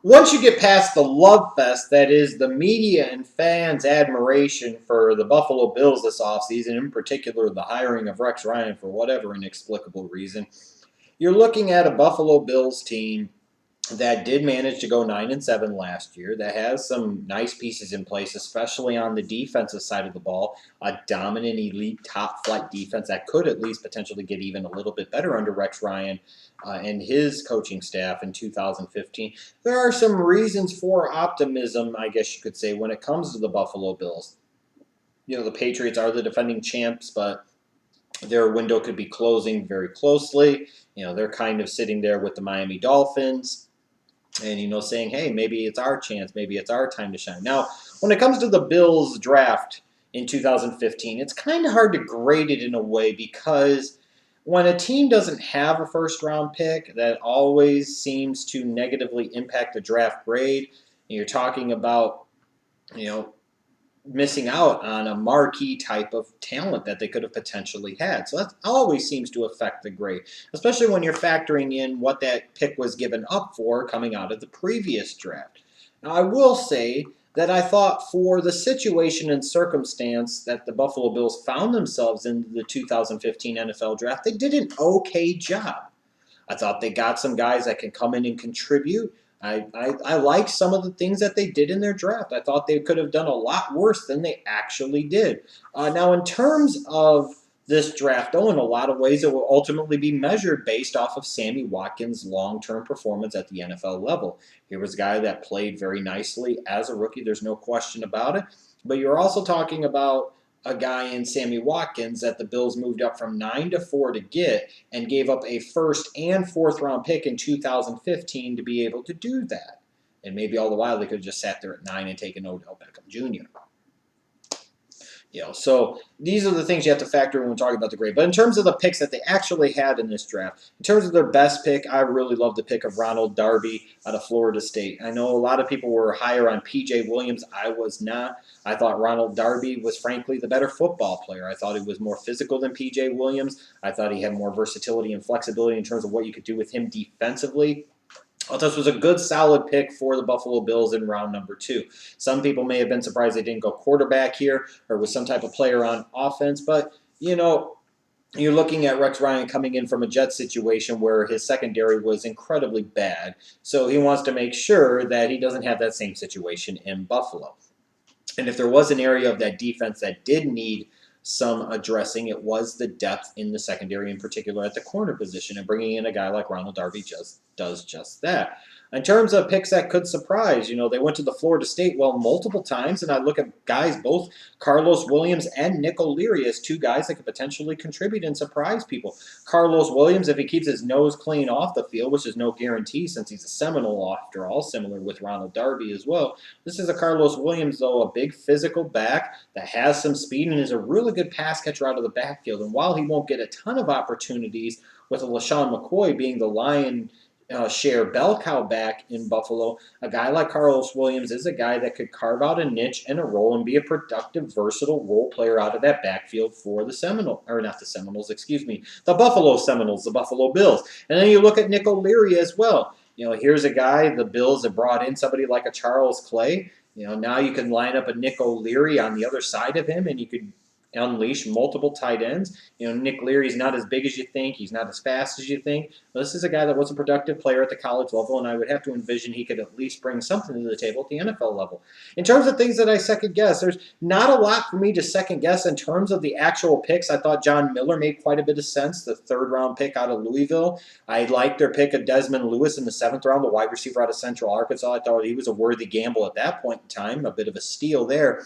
once you get past the love fest that is the media and fans' admiration for the Buffalo Bills this offseason, in particular the hiring of Rex Ryan for whatever inexplicable reason, you're looking at a Buffalo Bills team that did manage to go 9-7 last year, that has some nice pieces in place, especially on the defensive side of the ball. A dominant, elite, top flight defense that could at least potentially get even a little bit better under Rex Ryan and his coaching staff in 2015. There are some reasons for optimism, I guess you could say, when it comes to the Buffalo Bills. The Patriots are the defending champs, but their window could be closing very closely. They're kind of sitting there with the Miami Dolphins and saying, hey, maybe it's our chance, maybe it's our time to shine. Now, when it comes to the Bills draft in 2015, it's kind of hard to grade it in a way because when a team doesn't have a first round pick, that always seems to negatively impact the draft grade. You're talking about, you know, missing out on a marquee type of talent that they could have potentially had. So that always seems to affect the grade, especially when you're factoring in what that pick was given up for coming out of the previous draft. Now, I will say that I thought for the situation and circumstance that the Buffalo Bills found themselves in the 2015 NFL draft, they did an okay job. I thought they got some guys that can come in and contribute. I like some of the things that they did in their draft. I thought they could have done a lot worse than they actually did. Now, in terms of this draft, though, in a lot of ways, it will ultimately be measured based off of Sammy Watkins' long-term performance at the NFL level. He was a guy that played very nicely as a rookie. There's no question about it. But you're also talking about a guy in Sammy Watkins that the Bills moved up from 9-4 to get and gave up a first and fourth round pick in 2015 to be able to do that. And maybe all the while they could have just sat there at 9 and taken Odell Beckham Jr. So these are the things you have to factor in when talking about the grade. But in terms of the picks that they actually had in this draft, in terms of their best pick, I really love the pick of Ronald Darby out of Florida State. I know a lot of people were higher on P.J. Williams. I was not. I thought Ronald Darby was, frankly, the better football player. I thought he was more physical than P.J. Williams. I thought he had more versatility and flexibility in terms of what you could do with him defensively. I thought this was a good, solid pick for the Buffalo Bills in round number 2. Some people may have been surprised they didn't go quarterback here or with some type of player on offense, but, you're looking at Rex Ryan coming in from a Jets situation where his secondary was incredibly bad, so he wants to make sure that he doesn't have that same situation in Buffalo. And if there was an area of that defense that did need some addressing, it was the depth in the secondary, in particular at the corner position, and bringing in a guy like Ronald Darby does just that. In terms of picks that could surprise, they went to the Florida State well multiple times, and I look at guys, both Karlos Williams and Nick O'Leary, as two guys that could potentially contribute and surprise people. Karlos Williams, if he keeps his nose clean off the field, which is no guarantee since he's a Seminole after all, similar with Ronald Darby as well. This is a Karlos Williams, though, a big physical back that has some speed and is a really good pass catcher out of the backfield. And while he won't get a ton of opportunities, with a LaShawn McCoy being the lion share bell cow back in Buffalo, a guy like Karlos Williams is a guy that could carve out a niche and a role and be a productive, versatile role player out of that backfield for the the Buffalo Seminoles, the Buffalo Bills. And then you look at Nick O'Leary as well. Here's a guy the Bills have brought in, somebody like a Charles Clay. Now you can line up a Nick O'Leary on the other side of him, and you could unleash multiple tight ends. Nick Leary's not as big as you think. He's not as fast as you think. But this is a guy that was a productive player at the college level, and I would have to envision he could at least bring something to the table at the NFL level. In terms of things that I second guess, there's not a lot for me to second guess in terms of the actual picks. I thought John Miller made quite a bit of sense, the third-round pick out of Louisville. I liked their pick of Dezmin Lewis in the 7th round, the wide receiver out of Central Arkansas. I thought he was a worthy gamble at that point in time, a bit of a steal there.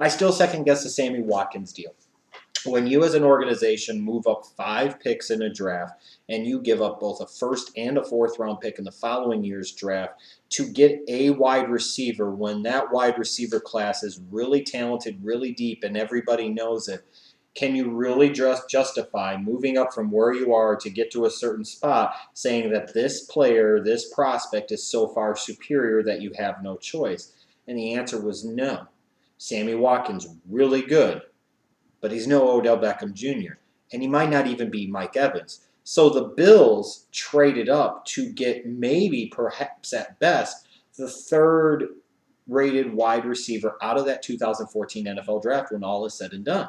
I still second guess the Sammy Watkins deal. When you as an organization move up 5 picks in a draft and you give up both a first and a fourth round pick in the following year's draft to get a wide receiver when that wide receiver class is really talented, really deep, and everybody knows it, can you really just justify moving up from where you are to get to a certain spot saying that this player, this prospect is so far superior that you have no choice? And the answer was no. Sammy Watkins, really good, but he's no Odell Beckham Jr., and he might not even be Mike Evans. So the Bills traded up to get maybe, perhaps at best, the third rated wide receiver out of that 2014 NFL draft when all is said and done.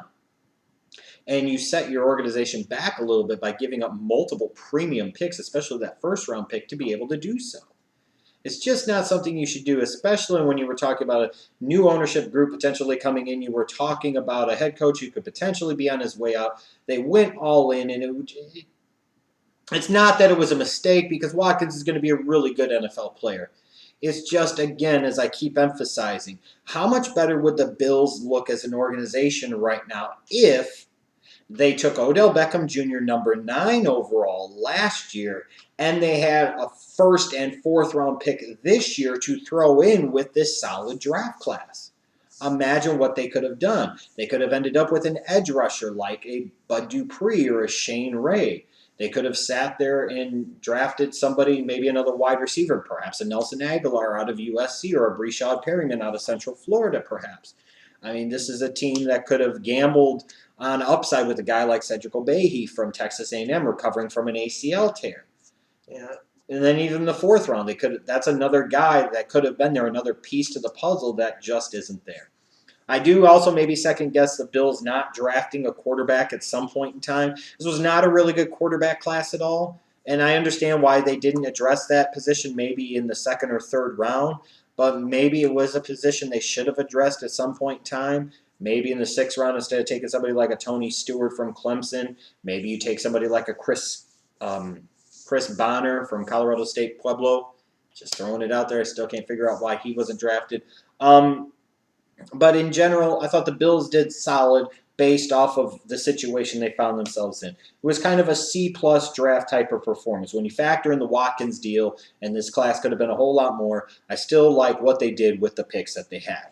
And you set your organization back a little bit by giving up multiple premium picks, especially that first round pick, to be able to do so. It's just not something you should do, especially when you were talking about a new ownership group potentially coming in. You were talking about a head coach who could potentially be on his way out. They went all in, and it's not that it was a mistake, because Watkins is going to be a really good NFL player. It's just, again, as I keep emphasizing, how much better would the Bills look as an organization right now if they took Odell Beckham Jr., number 9 overall last year, and they had a first and fourth round pick this year to throw in with this solid draft class. Imagine what they could have done. They could have ended up with an edge rusher like a Bud Dupree or a Shane Ray. They could have sat there and drafted somebody, maybe another wide receiver, perhaps a Nelson Aguilar out of USC or a Breshad Perryman out of Central Florida, perhaps. I mean, this is a team that could have gambled on upside with a guy like Cedric Obehe from Texas A&M recovering from an ACL tear. Yeah. And then even the fourth round, that's another guy that could have been there, another piece to the puzzle that just isn't there. I do also maybe second guess the Bills not drafting a quarterback at some point in time. This was not a really good quarterback class at all, and I understand why they didn't address that position maybe in the second or third round, but maybe it was a position they should have addressed at some point in time. Maybe in the 6th round, instead of taking somebody like a Tony Steward from Clemson, maybe you take somebody like a Chris Bonner from Colorado State Pueblo. Just throwing it out there. I still can't figure out why he wasn't drafted. But in general, I thought the Bills did solid based off of the situation they found themselves in. It was kind of a C-plus draft type of performance. When you factor in the Watkins deal, and this class could have been a whole lot more, I still like what they did with the picks that they had.